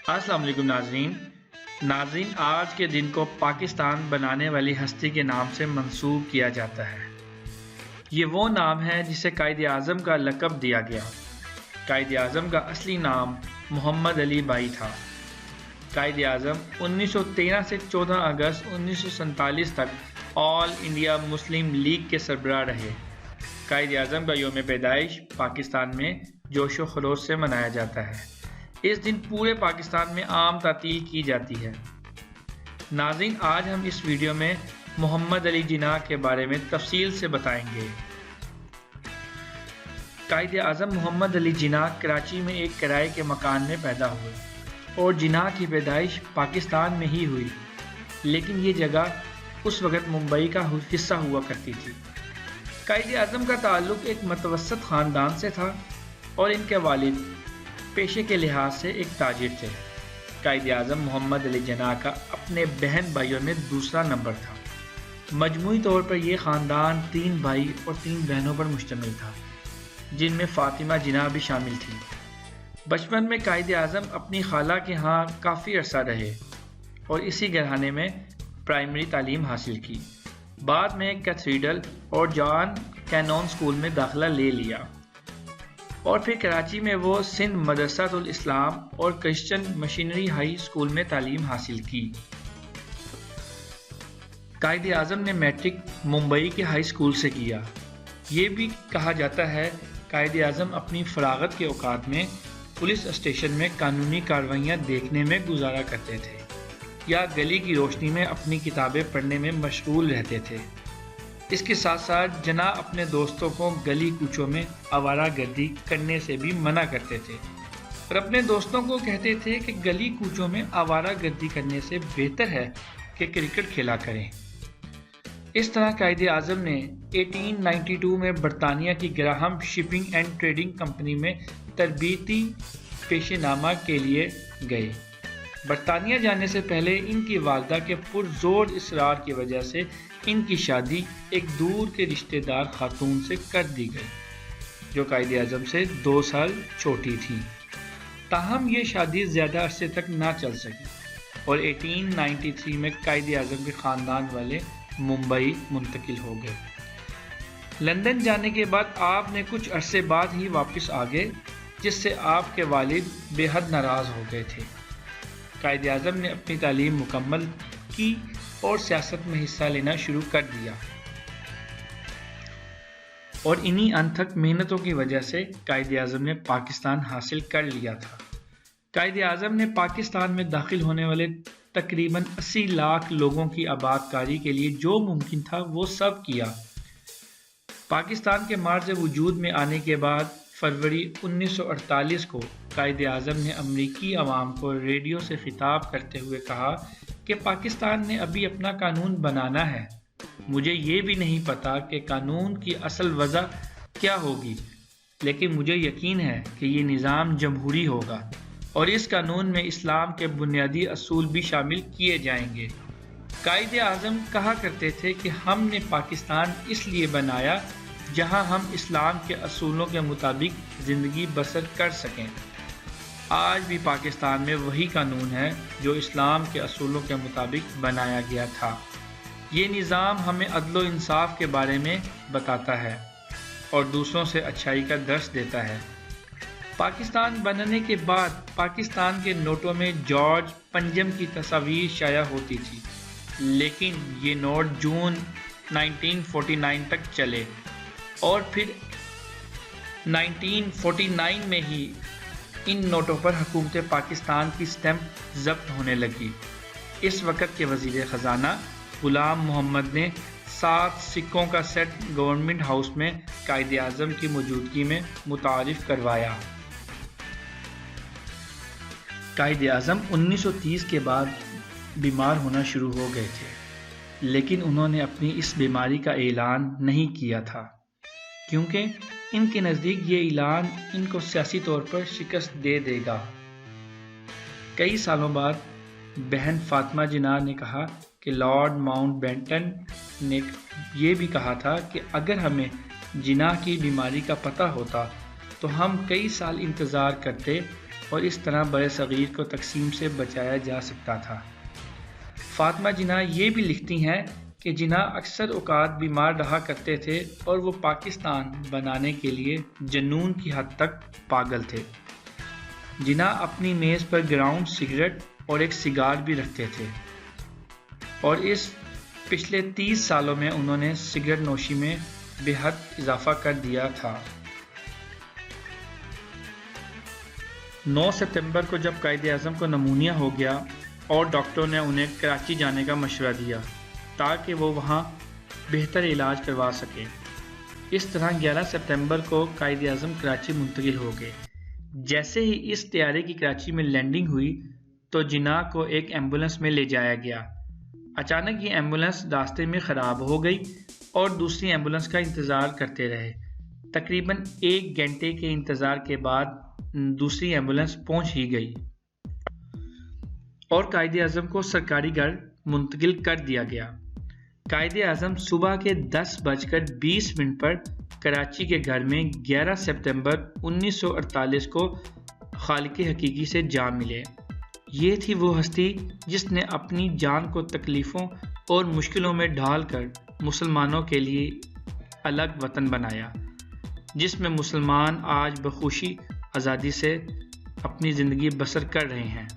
السلام علیکم ناظرین آج کے دن کو پاکستان بنانے والی ہستی کے نام سے منسوب کیا جاتا ہے۔ یہ وہ نام ہے جسے قائد اعظم کا لقب دیا گیا۔ قائد اعظم کا اصلی نام محمد علی بھائی تھا۔ قائد اعظم 1913 سے 14 اگست 1947 تک آل انڈیا مسلم لیگ کے سربراہ رہے۔ قائد اعظم کا یوم پیدائش پاکستان میں جوش و خروش سے منایا جاتا ہے۔ اس دن پورے پاکستان میں عام تعطیل کی جاتی ہے۔ ناظرین آج ہم اس ویڈیو میں محمد علی جناح کے بارے میں تفصیل سے بتائیں گے۔ قائد اعظم محمد علی جناح کراچی میں ایک کرائے کے مکان میں پیدا ہوئے اور جناح کی پیدائش پاکستان میں ہی ہوئی، لیکن یہ جگہ اس وقت ممبئی کا حصہ ہوا کرتی تھی۔ قائد اعظم کا تعلق ایک متوسط خاندان سے تھا اور ان کے والد پیشے کے لحاظ سے ایک تاجر تھے۔ قائد اعظم محمد علی جناح کا اپنے بہن بھائیوں میں دوسرا نمبر تھا۔ مجموعی طور پر یہ خاندان 3 بھائی اور 3 بہنوں پر مشتمل تھا، جن میں فاطمہ جناح بھی شامل تھی۔ بچپن میں قائد اعظم اپنی خالہ کے ہاں کافی عرصہ رہے اور اسی گھرانے میں پرائمری تعلیم حاصل کی۔ بعد میں کیتھیڈرل اور جان کینون اسکول میں داخلہ لے لیا اور پھر کراچی میں وہ سندھ مدرسہ الاسلام اور کرسچن مشنری ہائی اسکول میں تعلیم حاصل کی۔ قائد اعظم نے میٹرک ممبئی کے ہائی اسکول سے کیا۔ یہ بھی کہا جاتا ہے قائد اعظم اپنی فراغت کے اوقات میں پولیس اسٹیشن میں قانونی کارروائیاں دیکھنے میں گزارا کرتے تھے یا گلی کی روشنی میں اپنی کتابیں پڑھنے میں مشغول رہتے تھے۔ اس کے ساتھ ساتھ جناح اپنے دوستوں کو گلی کوچوں میں آوارہ گردی کرنے سے بھی منع کرتے تھے اور اپنے دوستوں کو کہتے تھے کہ گلی کوچوں میں آوارہ گردی کرنے سے بہتر ہے کہ کرکٹ کھیلا کریں۔ اس طرح قائد اعظم نے 1892 میں برطانیہ کی Graham shipping and trading company میں تربیتی پیشہ نامہ کے لیے گئے۔ برطانیہ جانے سے پہلے ان کی والدہ کے پرزور اصرار کی وجہ سے ان کی شادی ایک دور کے رشتہ دار خاتون سے کر دی گئی، جو قائد اعظم سے 2 سال چھوٹی تھی۔ تاہم یہ شادی زیادہ عرصے تک نہ چل سکی اور 1893 میں قائد اعظم کے خاندان والے ممبئی منتقل ہو گئے۔ لندن جانے کے بعد آپ نے کچھ عرصے بعد ہی واپس آ گئے، جس سے آپ کے والد بے حد ناراض ہو گئے تھے۔ قائد اعظم نے اپنی تعلیم مکمل کی اور سیاست میں حصہ لینا شروع کر دیا اور انہی انتھک محنتوں کی وجہ سے قائد اعظم نے پاکستان حاصل کر لیا تھا۔ قائد اعظم نے پاکستان میں داخل ہونے والے تقریباً 80 لاکھ لوگوں کی آباد کاری کے لیے جو ممکن تھا وہ سب کیا۔ پاکستان کے معرض وجود میں آنے کے بعد فروری 1948 کو قائد اعظم نے امریکی عوام کو ریڈیو سے خطاب کرتے ہوئے کہا کہ پاکستان نے ابھی اپنا قانون بنانا ہے۔ مجھے یہ بھی نہیں پتا کہ قانون کی اصل وضع کیا ہوگی، لیکن مجھے یقین ہے کہ یہ نظام جمہوری ہوگا اور اس قانون میں اسلام کے بنیادی اصول بھی شامل کیے جائیں گے۔ قائد اعظم کہا کرتے تھے کہ ہم نے پاکستان اس لیے بنایا جہاں ہم اسلام کے اصولوں کے مطابق زندگی بسر کر سکیں۔ آج بھی پاکستان میں وہی قانون ہے جو اسلام کے اصولوں کے مطابق بنایا گیا تھا۔ یہ نظام ہمیں عدل و انصاف کے بارے میں بتاتا ہے اور دوسروں سے اچھائی کا درس دیتا ہے۔ پاکستان بننے کے بعد پاکستان کے نوٹوں میں جارج پنجم کی تصاویر شائع ہوتی تھی، لیکن یہ نوٹ جون 1949 تک چلے اور پھر 1949 میں ہی ان نوٹوں پر حکومت پاکستان کی سٹیمپ ضبط ہونے لگی۔ اس وقت کے وزیر خزانہ غلام محمد نے 7 سکوں کا سیٹ گورنمنٹ ہاؤس میں قائد اعظم کی موجودگی میں متعارف کروایا۔ قائد اعظم 1930 کے بعد بیمار ہونا شروع ہو گئے تھے، لیکن انہوں نے اپنی اس بیماری کا اعلان نہیں کیا تھا کیونکہ ان کے نزدیک یہ اعلان ان کو سیاسی طور پر شکست دے دے گا۔ کئی سالوں بعد بہن فاطمہ جناح نے کہا کہ لارڈ ماؤنٹ بیٹن نے یہ بھی کہا تھا کہ اگر ہمیں جناح کی بیماری کا پتہ ہوتا تو ہم کئی سال انتظار کرتے اور اس طرح بر صغیر کو تقسیم سے بچایا جا سکتا تھا۔ فاطمہ جناح یہ بھی لکھتی ہیں کہ جناح اکثر اوقات بیمار رہا کرتے تھے اور وہ پاکستان بنانے کے لیے جنون کی حد تک پاگل تھے۔ جناح اپنی میز پر گراؤنڈ سگریٹ اور ایک سگار بھی رکھتے تھے، اور اس پچھلے 30 سالوں میں انہوں نے سگریٹ نوشی میں بے حد اضافہ کر دیا تھا۔ 9 ستمبر کو جب قائد اعظم کو نمونیا ہو گیا اور ڈاکٹروں نے انہیں کراچی جانے کا مشورہ دیا تاکہ وہ وہاں بہتر علاج کروا سکیں۔ اس طرح 11 ستمبر کو قائد اعظم کراچی منتقل ہو گئے۔ جیسے ہی اس طیارے کی کراچی میں لینڈنگ ہوئی تو جناح کو ایک ایمبولنس میں لے جایا گیا۔ اچانک یہ ایمبولنس راستے میں خراب ہو گئی اور دوسری ایمبولنس کا انتظار کرتے رہے۔ تقریباً 1 گھنٹے کے انتظار کے بعد دوسری ایمبولنس پہنچ ہی گئی اور قائد اعظم کو سرکاری گھر منتقل کر دیا گیا۔ قائد اعظم صبح کے 10:20 پر کراچی کے گھر میں 11 ستمبر 1948 کو خالق حقیقی سے جا ملے۔ یہ تھی وہ ہستی جس نے اپنی جان کو تکلیفوں اور مشکلوں میں ڈھال کر مسلمانوں کے لیے الگ وطن بنایا، جس میں مسلمان آج بخوشی آزادی سے اپنی زندگی بسر کر رہے ہیں۔